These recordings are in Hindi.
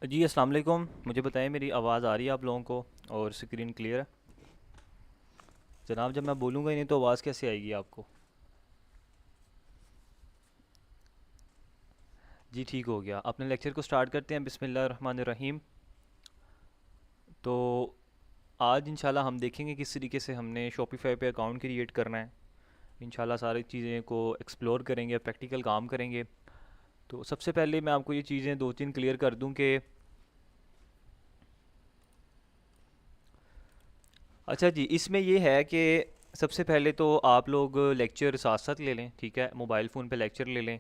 जी अस्सलाम वालेकुम। मुझे बताएं मेरी आवाज़ आ रही है आप लोगों को और स्क्रीन क्लियर है? जनाब जब मैं बोलूँगा ही नहीं तो आवाज़ कैसे आएगी आपको? जी ठीक हो गया। अपने लेक्चर को स्टार्ट करते हैं। बिस्मिल्लाह रहमान रहीम। तो आज इंशाल्लाह हम देखेंगे किस तरीके से हमने शॉपिफाई पे अकाउंट क्रिएट करना है। इंशाल्लाह सारी चीज़ें को एक्सप्लोर करेंगे, प्रैक्टिकल काम करेंगे। तो सबसे पहले मैं आपको ये चीज़ें दो तीन क्लियर कर दूं कि अच्छा जी, इसमें ये है कि सबसे पहले तो आप लोग लेक्चर साथ साथ ले लें, ठीक है? मोबाइल फ़ोन पे लेक्चर ले लें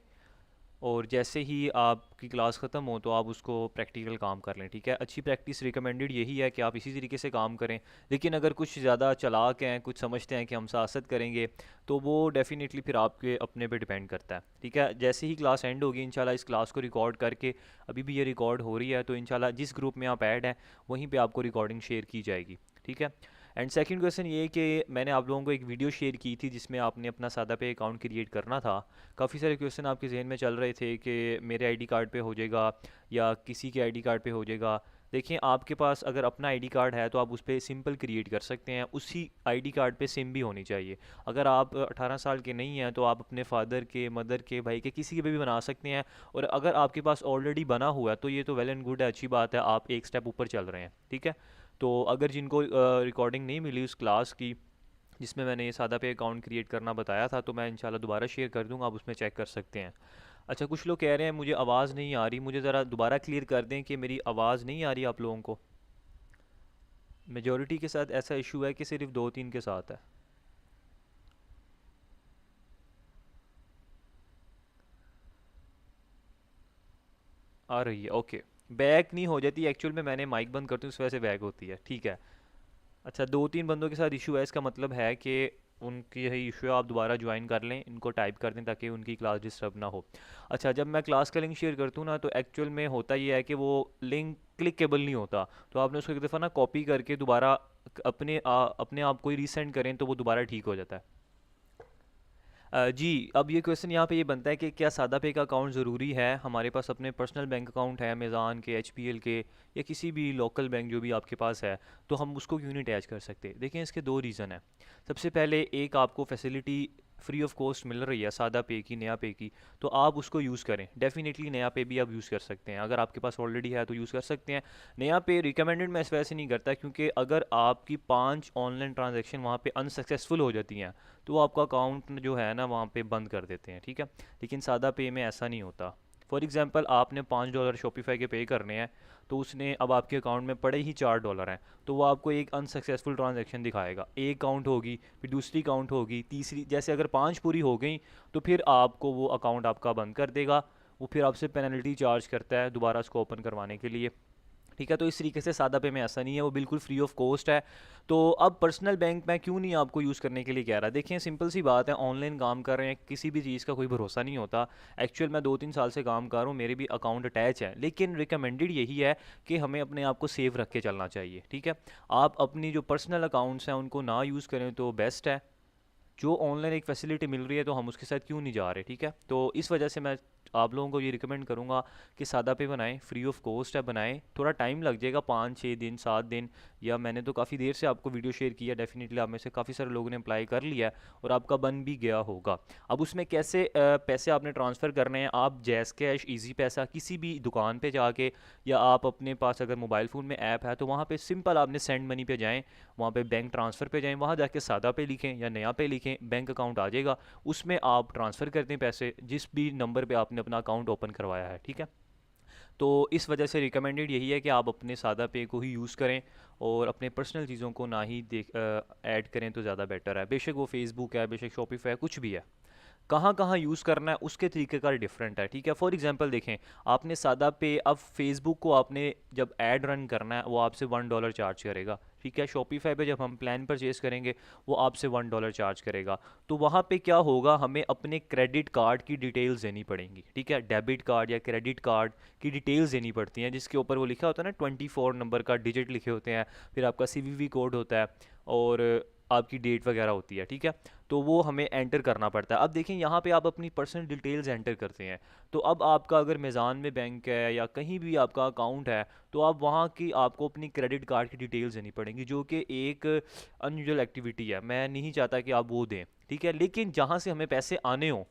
और जैसे ही आपकी क्लास ख़त्म हो तो आप उसको प्रैक्टिकल काम कर लें, ठीक है? अच्छी प्रैक्टिस रिकमेंडेड यही है कि आप इसी तरीके से काम करें। लेकिन अगर कुछ ज़्यादा चालाक हैं, कुछ समझते हैं कि हम साथ साथ करेंगे, तो वो डेफ़िनेटली फिर आपके अपने पे डिपेंड करता है, ठीक है? जैसे ही क्लास एंड होगी इंशाल्लाह इस क्लास को रिकॉर्ड करके, अभी भी ये रिकॉर्ड हो रही है, तो इंशाल्लाह जिस ग्रुप में आप ऐड हैं वहीं पे आपको रिकॉर्डिंग शेयर की जाएगी, ठीक है? एंड सेकंड क्वेश्चन ये कि मैंने आप लोगों को एक वीडियो शेयर की थी जिसमें आपने अपना सादा पे अकाउंट क्रिएट करना था। काफ़ी सारे क्वेश्चन आपके जहन में चल रहे थे कि मेरे आईडी कार्ड पे हो जाएगा या किसी के आईडी कार्ड पे हो जाएगा। देखिए आपके पास अगर अपना आईडी कार्ड है तो आप उस पर सिंपल क्रिएट कर सकते हैं, उसी आईडी कार्ड पे सिम भी होनी चाहिए। अगर आप 18 साल के नहीं हैं तो आप अपने फादर के, मदर के, भाई के, किसी के भी बना सकते हैं। और अगर आपके पास ऑलरेडी बना हुआ है तो ये तो वेल एंड गुड है, अच्छी बात है, आप एक स्टेप ऊपर चल रहे हैं, ठीक है? तो अगर जिनको रिकॉर्डिंग नहीं मिली उस क्लास की जिसमें मैंने ये सादा पे अकाउंट क्रिएट करना बताया था, तो मैं इंशाल्लाह दोबारा शेयर कर दूंगा, आप उसमें चेक कर सकते हैं। अच्छा, कुछ लोग कह रहे हैं मुझे आवाज़ नहीं आ रही, मुझे ज़रा दोबारा क्लियर कर दें कि मेरी आवाज़ नहीं आ रही आप लोगों को। मेजॉरिटी के साथ ऐसा इशू है कि सिर्फ दो तीन के साथ है? आ रही है, ओके। बैक नहीं हो जाती एक्चुअल में, मैंने माइक बंद करती हूँ उस वजह से बैक होती है, ठीक है? अच्छा, दो तीन बंदों के साथ इशू है, इसका मतलब है कि उनकी यही इशू है, आप दोबारा ज्वाइन कर लें, इनको टाइप कर दें ताकि उनकी क्लास डिस्टर्ब ना हो। अच्छा, जब मैं क्लास का लिंक शेयर करता हूँ ना तो एक्चुअल में होता ये है कि वो लिंक क्लिकेबल नहीं होता। तो आपने उसको एक दफ़ा ना कॉपी करके दोबारा अपने आप को ही रीसेंड करें तो वो दोबारा ठीक हो जाता है। जी, अब ये क्वेश्चन यहाँ पे ये बनता है कि क्या सादा पे का अकाउंट ज़रूरी है? हमारे पास अपने पर्सनल बैंक अकाउंट है, अमेज़न के, एचपीएल के या किसी भी लोकल बैंक जो भी आपके पास है, तो हम उसको क्यों नहीं अटैच कर सकते? देखिए इसके दो रीज़न हैं। सबसे पहले एक आपको फैसिलिटी फ्री ऑफ कॉस्ट मिल रही है सादा पे की, नया पे की, तो आप उसको यूज़ करें। डेफ़िनेटली नया पे भी आप यूज़ कर सकते हैं, अगर आपके पास ऑलरेडी है तो यूज़ कर सकते हैं। नया पे रिकमेंडेड मैं इस वजह से नहीं करता क्योंकि अगर आपकी 5 ऑनलाइन ट्रांजैक्शन वहाँ पे अनसक्सेसफुल हो जाती हैं तो वो आपका अकाउंट जो है ना वहाँ पे बंद कर देते हैं, ठीक है? लेकिन सादा पे में ऐसा नहीं होता। फॉर एग्जांपल आपने $5 शॉपिफाई के पे करने हैं, तो उसने अब आपके अकाउंट में पड़े ही $4 हैं, तो वो आपको एक अनसक्सेसफुल ट्रांजैक्शन दिखाएगा। एक काउंट होगी, फिर दूसरी काउंट होगी, तीसरी, जैसे अगर 5 पूरी हो गई तो फिर आपको वो अकाउंट आपका बंद कर देगा। वो फिर आपसे पेनल्टी चार्ज करता है दोबारा उसको ओपन करवाने के लिए, ठीक है? तो इस तरीके से सादा पे में ऐसा नहीं है, वो बिल्कुल फ्री ऑफ कॉस्ट है। तो अब पर्सनल बैंक मैं क्यों नहीं आपको यूज़ करने के लिए कह रहा? देखिए सिंपल सी बात है, ऑनलाइन काम कर रहे हैं, किसी भी चीज़ का कोई भरोसा नहीं होता। एक्चुअल मैं 2-3 साल से काम कर रहा हूँ, मेरे भी अकाउंट अटैच है, लेकिन रिकमेंडेड यही है कि हमें अपने आप को सेव रख के चलना चाहिए, ठीक है? आप अपनी जो पर्सनल अकाउंट्स हैं उनको ना यूज़ करें तो बेस्ट है। जो ऑनलाइन एक फैसिलिटी मिल रही है तो हम उसके साथ क्यों नहीं जा रहे, ठीक है? तो इस वजह से मैं आप लोगों को ये रिकमेंड करूँगा कि सादा पे बनाएं, फ्री ऑफ कॉस्ट है, बनाएं। थोड़ा टाइम लग जाएगा, 5-6 दिन 7 दिन, या मैंने तो काफ़ी देर से आपको वीडियो शेयर किया, डेफिनेटली आप में से काफ़ी सारे लोगों ने अप्लाई कर लिया है और आपका बन भी गया होगा। अब उसमें कैसे पैसे आपने ट्रांसफ़र करने हैं? आप जैज़ कैश, ईजी पैसा, किसी भी दुकान पे जाके, या आप अपने पास अगर मोबाइल फ़ोन में ऐप है तो वहाँ पे सिंपल आपने सेंड मनी पे जाएँ, वहाँ पे बैंक ट्रांसफ़र पे जाएँ, वहाँ जाके सादा पे लिखें या नया पे लिखें, बैंक अकाउंट आ जाएगा, उसमें आप ट्रांसफ़र कर दें पैसे जिस भी नंबर पे आपने अपना अकाउंट ओपन करवाया है, ठीक है? तो इस वजह से रिकमेंडेड यही है कि आप अपने सादा पे को ही यूज़ करें और अपने पर्सनल चीज़ों को ना ही ऐड करें तो ज़्यादा बेटर है। बेशक वो फेसबुक है, बेशक शॉपिफाई है, कुछ भी है। कहाँ कहाँ यूज़ करना है उसके तरीक़ेकार डिफरेंट है, ठीक है? फॉर एग्जांपल देखें, आपने सादा पे, अब फेसबुक को आपने जब ऐड रन करना है वो आपसे $1 चार्ज करेगा, ठीक है? शॉपिफाई पे जब हम प्लान परचेज़ करेंगे वो आपसे $1 चार्ज करेगा। तो वहाँ पे क्या होगा, हमें अपने क्रेडिट कार्ड की डिटेल्स देनी पड़ेंगी, ठीक है? डेबिट कार्ड या क्रेडिट कार्ड की डिटेल्स देनी पड़ती हैं, जिसके ऊपर वो लिखा होता है ना, 24 नंबर का डिजिट लिखे होते हैं, फिर आपका सीवीवी कोड होता है, और आपकी डेट वगैरह होती है, ठीक है। तो वो हमें एंटर करना पड़ता है। अब देखें यहाँ पे आप अपनी पर्सनल डिटेल्स एंटर करते हैं, तो अब आपका अगर मीज़ान में बैंक है या कहीं भी आपका अकाउंट है, तो आप वहाँ की आपको अपनी क्रेडिट कार्ड की डिटेल्स देनी पड़ेंगी, जो कि एक अनयूजुअल एक्टिविटी है। मैं नहीं चाहता कि आप वो दें, ठीक है। लेकिन जहाँ से हमें पैसे आने हों,